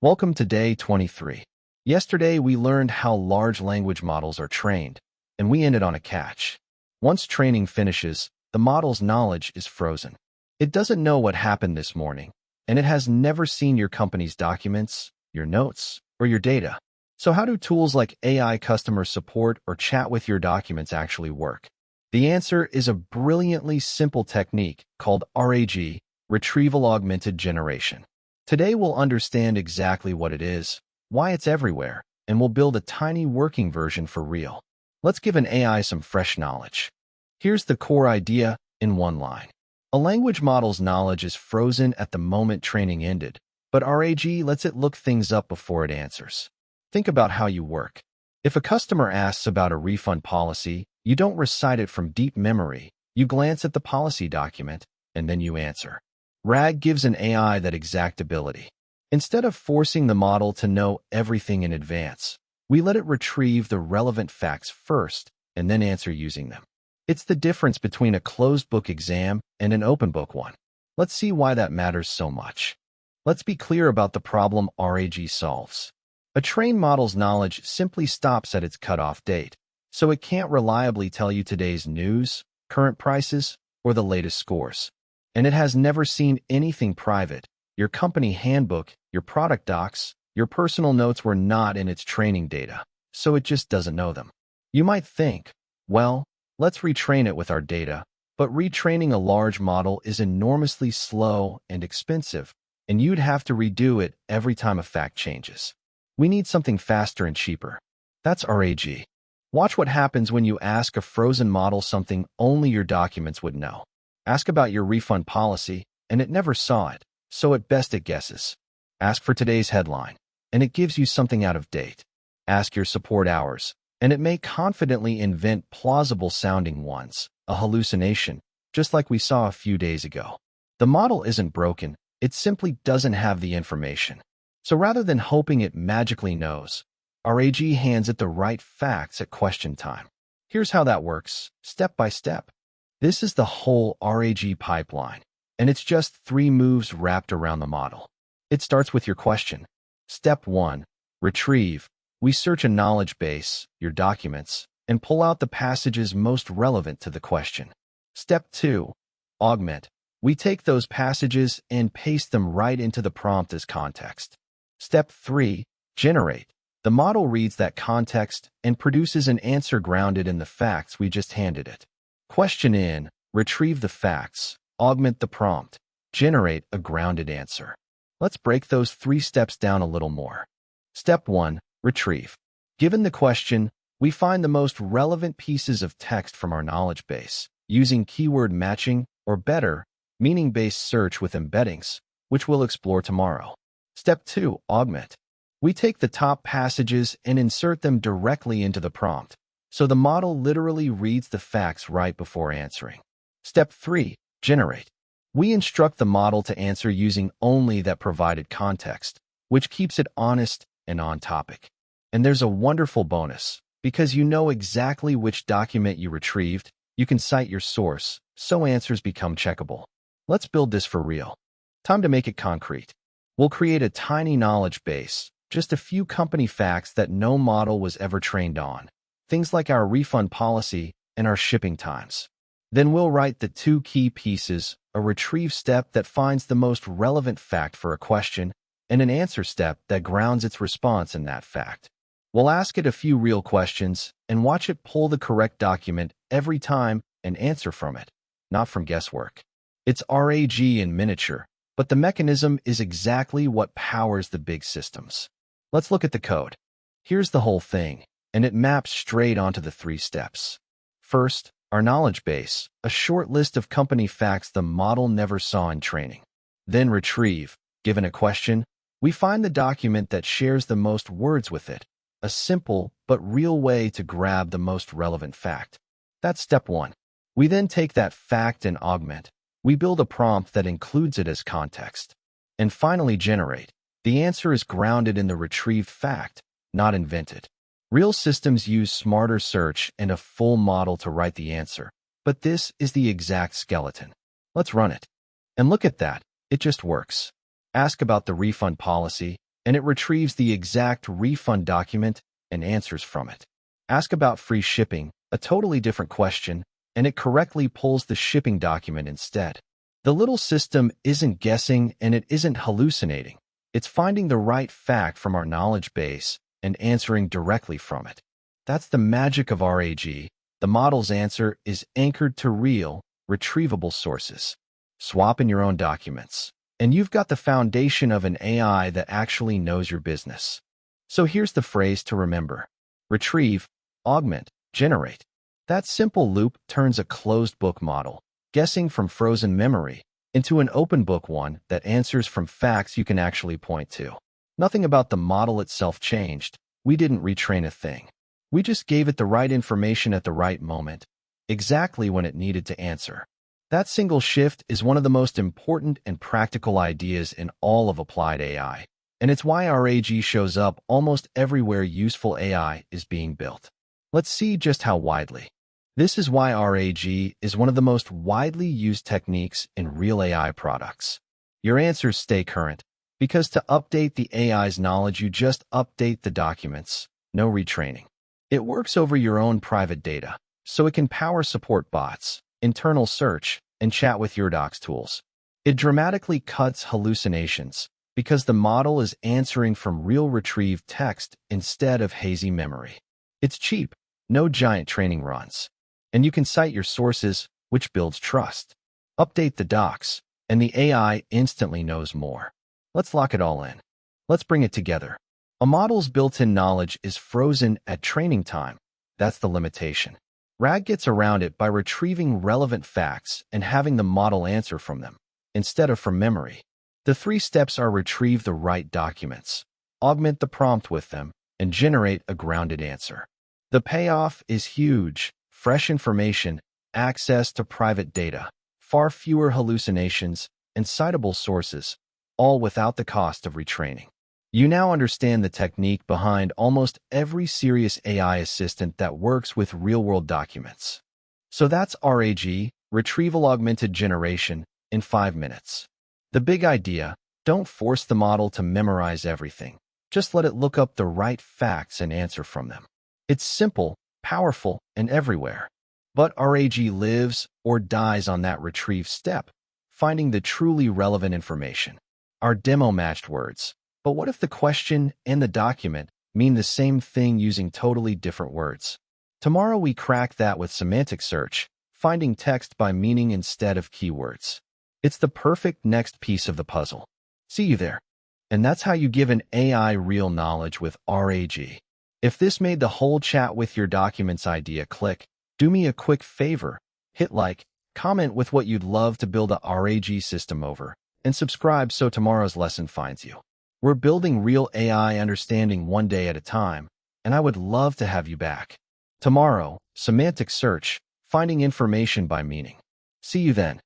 Welcome to day 23. Yesterday, we learned how large language models are trained, and we ended on a catch. Once training finishes, the model's knowledge is frozen. It doesn't know what happened this morning, and it has never seen your company's documents, your notes, or your data. So how do tools like AI customer support or chat with your documents actually work? The answer is a brilliantly simple technique called RAG, Retrieval Augmented Generation. Today we'll understand exactly what it is, why it's everywhere, and we'll build a tiny working version for real. Let's give an AI some fresh knowledge. Here's the core idea in one line. A language model's knowledge is frozen at the moment training ended, but RAG lets it look things up before it answers. Think about how you work. If a customer asks about a refund policy, you don't recite it from deep memory. You glance at the policy document, and then you answer. RAG gives an AI that exact ability. Instead of forcing the model to know everything in advance, we let it retrieve the relevant facts first and then answer using them. It's the difference between a closed book exam and an open book one. Let's see why that matters so much. Let's be clear about the problem RAG solves. A trained model's knowledge simply stops at its cutoff date, so it can't reliably tell you today's news, current prices, or the latest scores. And it has never seen anything private. Your company handbook, your product docs, your personal notes were not in its training data, so it just doesn't know them. You might think, well, let's retrain it with our data, but retraining a large model is enormously slow and expensive, and you'd have to redo it every time a fact changes. We need something faster and cheaper. That's RAG. Watch what happens when you ask a frozen model something only your documents would know. Ask about your refund policy, and it never saw it, so at best it guesses. Ask for today's headline, and it gives you something out of date. Ask your support hours, and it may confidently invent plausible-sounding ones, a hallucination, just like we saw a few days ago. The model isn't broken, it simply doesn't have the information. So rather than hoping it magically knows, RAG hands it the right facts at question time. Here's how that works, step by step. This is the whole RAG pipeline, and it's just 3 moves wrapped around the model. It starts with your question. Step 1, retrieve. We search a knowledge base, your documents, and pull out the passages most relevant to the question. Step 2, augment. We take those passages and paste them right into the prompt as context. Step 3, generate. The model reads that context and produces an answer grounded in the facts we just handed it. Question in, retrieve the facts, augment the prompt, generate a grounded answer. Let's break those 3 steps down a little more. Step 1, retrieve. Given the question, we find the most relevant pieces of text from our knowledge base, using keyword matching, or better, meaning-based search with embeddings, which we'll explore tomorrow. Step 2, augment. We take the top passages and insert them directly into the prompt, so the model literally reads the facts right before answering. Step 3, generate. We instruct the model to answer using only that provided context, which keeps it honest and on topic. And there's a wonderful bonus. Because you know exactly which document you retrieved, you can cite your source, so answers become checkable. Let's build this for real. Time to make it concrete. We'll create a tiny knowledge base, just a few company facts that no model was ever trained on. Things like our refund policy and our shipping times. Then we'll write the 2 key pieces, a retrieve step that finds the most relevant fact for a question, and an answer step that grounds its response in that fact. We'll ask it a few real questions and watch it pull the correct document every time and answer from it, not from guesswork. It's RAG in miniature, but the mechanism is exactly what powers the big systems. Let's look at the code. Here's the whole thing, and it maps straight onto the 3 steps. First, our knowledge base, a short list of company facts the model never saw in training. Then retrieve. Given a question, we find the document that shares the most words with it, a simple but real way to grab the most relevant fact. That's step 1. We then take that fact and augment. We build a prompt that includes it as context. And finally, generate. The answer is grounded in the retrieved fact, not invented. Real systems use smarter search and a full model to write the answer, but this is the exact skeleton. Let's run it. And look at that, it just works. Ask about the refund policy, and it retrieves the exact refund document and answers from it. Ask about free shipping, a totally different question, and it correctly pulls the shipping document instead. The little system isn't guessing and it isn't hallucinating. It's finding the right fact from our knowledge base and answering directly from it. That's the magic of RAG. The model's answer is anchored to real, retrievable sources. Swap in your own documents, and you've got the foundation of an AI that actually knows your business. So here's the phrase to remember. Retrieve, augment, generate. That simple loop turns a closed book model, guessing from frozen memory, into an open book one that answers from facts you can actually point to. Nothing about the model itself changed. We didn't retrain a thing. We just gave it the right information at the right moment, exactly when it needed to answer. That single shift is one of the most important and practical ideas in all of applied AI, and it's why RAG shows up almost everywhere useful AI is being built. Let's see just how widely. This is why RAG is one of the most widely used techniques in real AI products. Your answers stay current, because to update the AI's knowledge, you just update the documents, no retraining. It works over your own private data, so it can power support bots, internal search, and chat with your docs tools. It dramatically cuts hallucinations, because the model is answering from real retrieved text instead of hazy memory. It's cheap, no giant training runs. And you can cite your sources, which builds trust. Update the docs, and the AI instantly knows more. Let's lock it all in. Let's bring it together. A model's built-in knowledge is frozen at training time. That's the limitation. RAG gets around it by retrieving relevant facts and having the model answer from them, instead of from memory. The 3 steps are: retrieve the right documents, augment the prompt with them, and generate a grounded answer. The payoff is huge. Fresh information, access to private data, far fewer hallucinations, and citable sources, all without the cost of retraining. You now understand the technique behind almost every serious AI assistant that works with real-world documents. So that's RAG, Retrieval Augmented Generation, in 5 minutes. The big idea: don't force the model to memorize everything. Just let it look up the right facts and answer from them. It's simple, powerful, and everywhere. But RAG lives or dies on that retrieve step, finding the truly relevant information. Our demo matched words. But what if the question and the document mean the same thing using totally different words? Tomorrow we crack that with semantic search, finding text by meaning instead of keywords. It's the perfect next piece of the puzzle. See you there. And that's how you give an AI real knowledge with RAG. If this made the whole chat with your documents idea click, do me a quick favor. Hit like, comment with what you'd love to build a RAG system over, and subscribe so tomorrow's lesson finds you. We're building real AI understanding one day at a time, and I would love to have you back. Tomorrow, semantic search, finding information by meaning. See you then.